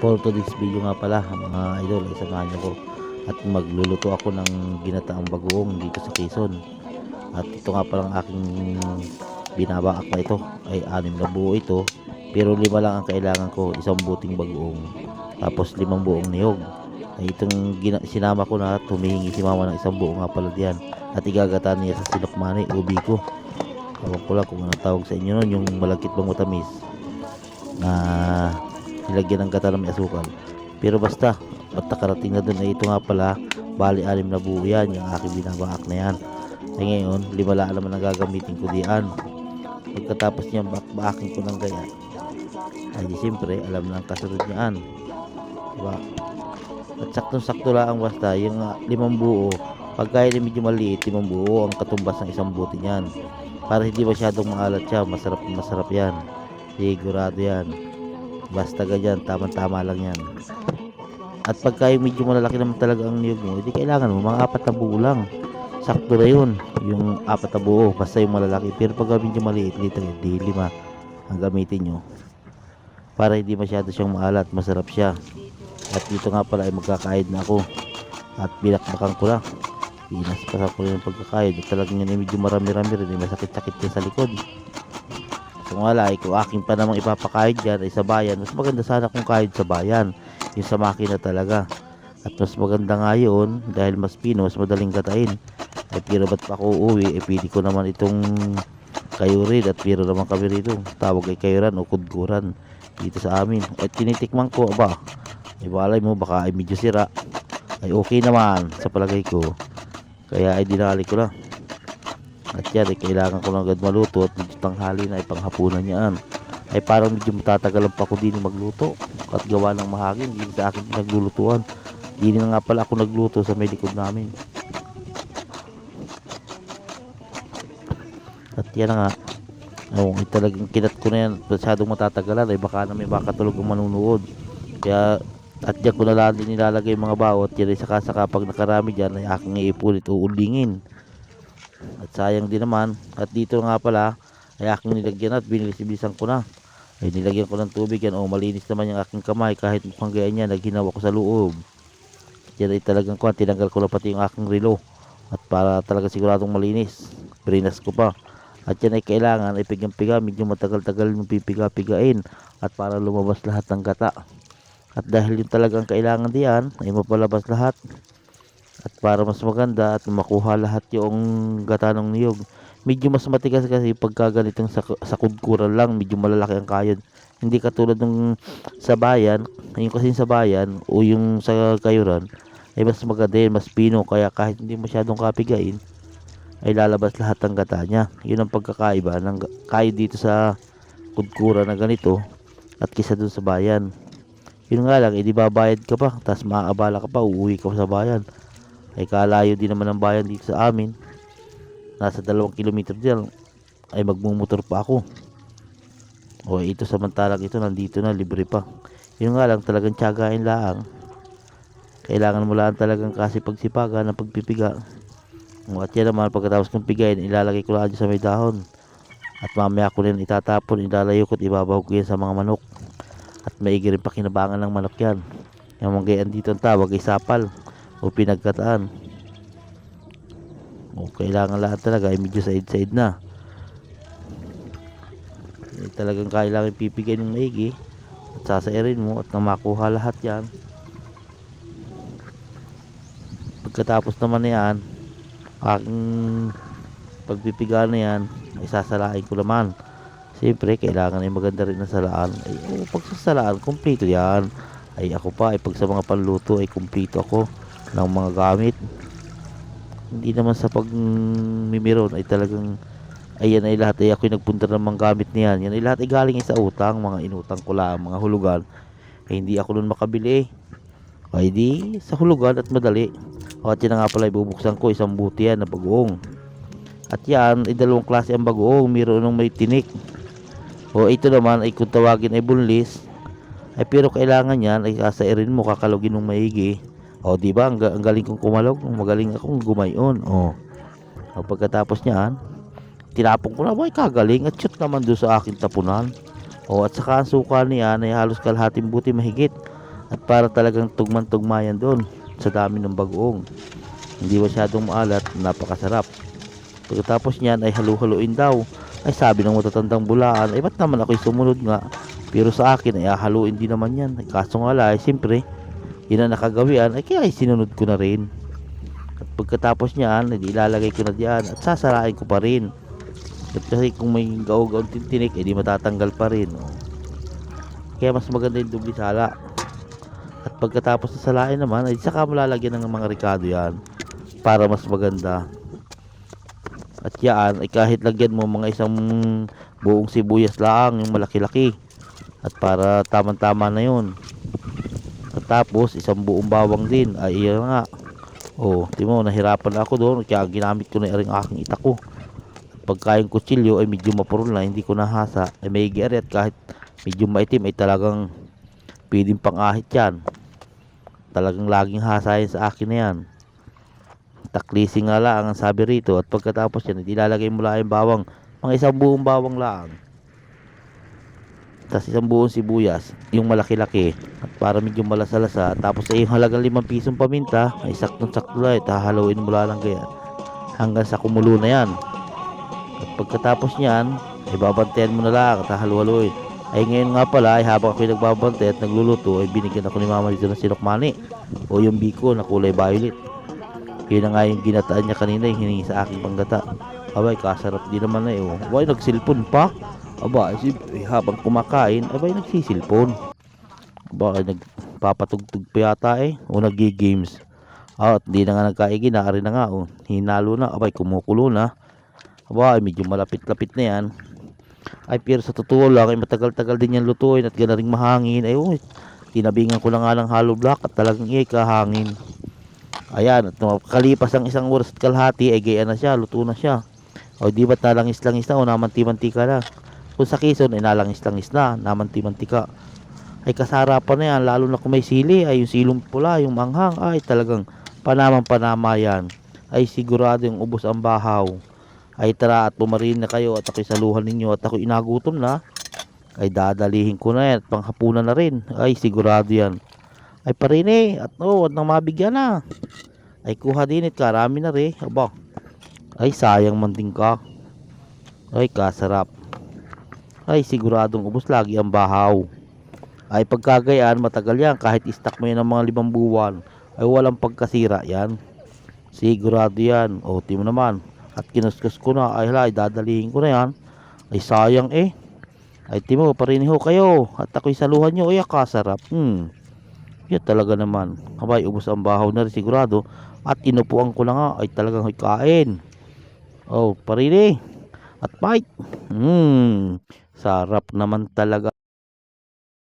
For today's video nga pala mga idol, ay samahan niyo ko at magluluto ako ng ginataang bagoong dito sa Quezon. At ito nga palang aking binabaak na ito ay 6 na buo ito, pero 5 lang ang kailangan ko, isang buting bagoong tapos 5 buong niyog. Ay itong sinama ko na, tumihingi si mama ng 1 buo nga pala diyan, at igagata niya sa sinukmani ubi ko. Ewan ko lang kung anong tawag sa inyo nun, yung malagkit bang matamis na nilagyan ng gata ng may asukal. Pero basta at nakarating na dun, ay ito nga pala, bali 6 na buo yan, yung aking binabaak na yan. Ay ngayon 5 lang naman ang gagamitin ko diyan. Pagkatapos niya bakbaakin ko ng gaya, ay di siyempre alam na ang kasunod niyaan, diba? At saktong-sakto lang basta yung 5 buo. Pagka yun medyo maliit, 5 buo ang katumbas ng isang buti niyan, para hindi masyadong maalat siya. Masarap na masarap yan, sigurado yan. Basta ganyan, tama-tama lang yan. At pagka yung medyo malalaki naman talaga ang niyog mo, hindi kailangan mo mga 4 na buo lang, sakto na yun yung 4 na buo, basta yung malalaki. Pero pag medyo maliit, di 5 ang gamitin nyo, para hindi masyado siyang maalat, masarap siya. At dito nga pala ay magkakaid na ako, at binakbakan ko lang, pinaspasan ko rin yung pagkakaid. At talagang yun ay medyo marami-rami rin, masakit-sakit yan sa likod. Kung wala ay kung akin pa namang ipapakahid dyan ay sa bayan, mas maganda sana kung kahid sa bayan, yung sa makina talaga. At mas maganda nga yun dahil mas pino, mas madaling gatain. Ay pero ba't pa ako uuwi, pili ko naman itong kayurid. At pero naman kami rito, tawag ay kayuran o kudkuran dito sa amin. At tinitikman ko, aba, ibalay mo baka ay medyo sira, ay okay naman sa palagay ko, kaya ay dinali ko lang. At yan ay kailangan ko lang agad maluto, at medyo tanghali na ay panghapunan niyaan. Ay parang medyo matatagalan pa ako din magluto, at gawa ng mahagin din sa akin naglulutuan. Hindi na nga pala ako nagluto sa may likod namin. At yan na nga, talagang kinat ko na yan, masyadong matatagalan ay baka na may makatulog ang manunood. Kaya at diyan ko na lang din nilalagay yung mga bawat yan, ay saka pag nakarami dyan ay aking iipulit o ulingin. At sayang din naman. At dito nga pala ay aking nilagyan at binilis-bilisan ko na. Ay nilagyan ko ng tubig yan, malinis naman yung aking kamay, kahit mukhang gaya niya, naghinawa ko sa loob. Yan ay talagang tinanggal ko na pati yung aking relo, at para talaga siguradong malinis, brinas ko pa. At yan ay kailangan ay pigang-piga, medyo matagal-tagal yung pipiga-pigain, at para lumabas lahat ng gata. At dahil yung talagang kailangan diyan ay mapalabas lahat, at para mas maganda at makuha lahat yung gata ng niyog. Medyo mas matigas kasi pagka ganitong sa kudkuran lang, medyo malalaki ang kayod. Hindi katulad ng sa bayan, yung kasi sa bayan o yung sa kayuran ay mas maganda yun, mas pino, kaya kahit hindi masyadong kapigain ay lalabas lahat ng gata niya. Yun ang pagkakaiba ng kayod dito sa kudkuran na ganito at kisa dun sa bayan. Yun nga lang, di babayad ka pa, tapos maaabala ka pa, uuwi ka pa sa bayan. Ay kalayo din naman ang bayan dito sa amin, nasa 2 kilometro din, ay magmumotor pa ako. O ito samantalang ito nandito na, libre pa. Yun nga lang, talagang tiyagain lang, kailangan mo lang talagang kasi pagsipagan ng pagpipiga. At yan naman, pagkatapos kong pigayin, ilalagay ko lang sa may dahon, at mamaya ko rin itatapon, ilalayo ko at ibabahog ko yan sa mga manok. At maigi rin pakinabangan ng manok yan. Yung mga gayaan dito ang tawag ay sapal o pinagkataan. O kailangan lahat talaga ay medyo side na. Talagang kailangan pipigay ng maigi at sasairin mo at nang makuha lahat yan. Pagkatapos naman yan, aking pagpipiga na yan, ay sasalain ko naman. Siyempre kailangan ay maganda rin ang salaan. Ay pagsasalaan, kumpleto yan. Ay ako pa ay pag sa mga panluto ay kumpleto ako ng mga gamit. Hindi naman sa pagmimiron ay talagang ayan ay lahat ay ako'y nagpunta ng mga gamit niyan. Yan ay lahat ay galing sa utang, mga inutang ko lang, mga hulugan. Ay hindi ako nun makabili, ay di sa hulugan at madali. At yan nga pala, ibubuksan ko 1 buti yan na bagoong. At yan ay 2 klase ang bagoong, mayroon ng may tinik, o ito naman ay kung tawagin ay bunlis. Ay pero kailangan yan ay kasairin mo, kakalugin ng maigi. O di ba ang galing kong kumalog, magaling akong gumayon. O pagkatapos niyan, tinapon ko na, ay kagaling, at shoot naman doon sa aking tapunan. O at saka ang suka niyan ay halos kalahating buti mahigit. At para talagang tugman-tugma yan doon sa dami ng bagoong. Hindi masyadong maalat, napakasarap. Pagkatapos niyan ay halu-haluin daw. Ay sabi ng matatandang bulaan, ay ba't naman ako'y sumunod nga? Pero sa akin ay haluin din naman yan. Ay, kaso nga lang, ay siyempre, yun ang nakagawian, ay kaya ay sinunod ko na rin. At pagkatapos niyan, ay ilalagay ko na diyan at sasarain ko pa rin. At kasi kung may gaw-gaw tintinik, ay di matatanggal pa rin. Oh. Kaya mas maganda yung dubli sala. At pagkatapos na salain naman, ay saka mo lalagyan ng mga ricado yan para mas maganda. At yan ay kahit lagyan mo mga isang buong sibuyas lang, yung malaki-laki. At para tamang-tama na yun. At tapos isang buong bawang din, ay iyan nga. Oh, timo nahirapan ako doon kaya ginamit ko na ring aking itako. At pagka yung kutsilyo ay medyo mapurol na, hindi ko nahasa, ay may giari at kahit medyo maitim ay talagang pwedeng pang-ahit yan. Talagang laging hasayan sa akin na yan. Taklisi nga lang ang sabi rito. At pagkatapos yan, ilalagay mo lang yung bawang, mga isang buong bawang lang. Tapos isang buong sibuyas, yung malaki-laki. At para medyo malasa-lasa. Tapos ay yung halagang 5 pisong paminta, ay saktong-sakto lang. Hahaluin mo lang ganyan hanggang sa kumulo na yan. At pagkatapos niyan, ay babantayan mo na lang at hahalu-haluin. Ay ngayon nga pala, ay habang ako'y nagbabantay at nagluluto, ay binigyan ako ni mama dito ng sinukmani o yung biko na kulay violet. Yun na nga yung ginataan niya kanina, yung hiningi sa aking panggata. Abay, kasarap din naman na eh. Oh. Abay, nagsilpon pa. Aba, habang kumakain, abay, nagsisilpon. Aba, ay nagpapatugtog pa yata eh. O nag-games. At di na nga nagkaigi, naari na nga. Oh. Hinalo na, abay, kumukulo na. Aba, ay medyo malapit-lapit na yan. Ay, pero sa totoo lang, ay matagal-tagal din yan lutuin at ganaring mahangin. Ay, oh, tinabingan ko na nga ng hollow block at talagang kahangin. Ayan, at kalipas ang 1 oras at kalahati, ay gaya na siya, luto na siya. O di ba't nalangis-langis na o namanti-mantika na. Kung sa Quezon ay nalangis-langis na, namanti-mantika. Ay kasarapan na yan, lalo na kung may sili, ay yung silong pula, yung manghang, ay talagang panamang-panama yan. Ay sigurado yung ubos ang bahaw. Ay tara at pumarin na kayo at ako'y saluhan ninyo at ako'y inagutom na. Ay dadalihin ko na yan at panghapunan na rin. Ay sigurado yan. Ay parine at at nang mabigyan na. Ay kuha din it karami na rin. Aba. Ay sayang man din ka. Ay kasarap. Ay siguradong ubos lagi ang bahaw. Ay pagkagayaan matagal yan kahit istak mo yan ng mga 5 buwan. Ay walang pagkasira yan. Sigurado yan. O timo naman. At kinuskus ko na. Ay hala, dadalihin ko na yan. Ay sayang eh. Ay timo pariniho kayo. At ako'y saluhan nyo. Ay kasarap. Yan talaga naman. Abay ubos ang bahaw na rin sigurado. At inupuan ko na nga. Ay talagang kain. Oh parini. At bite. Sarap naman talaga.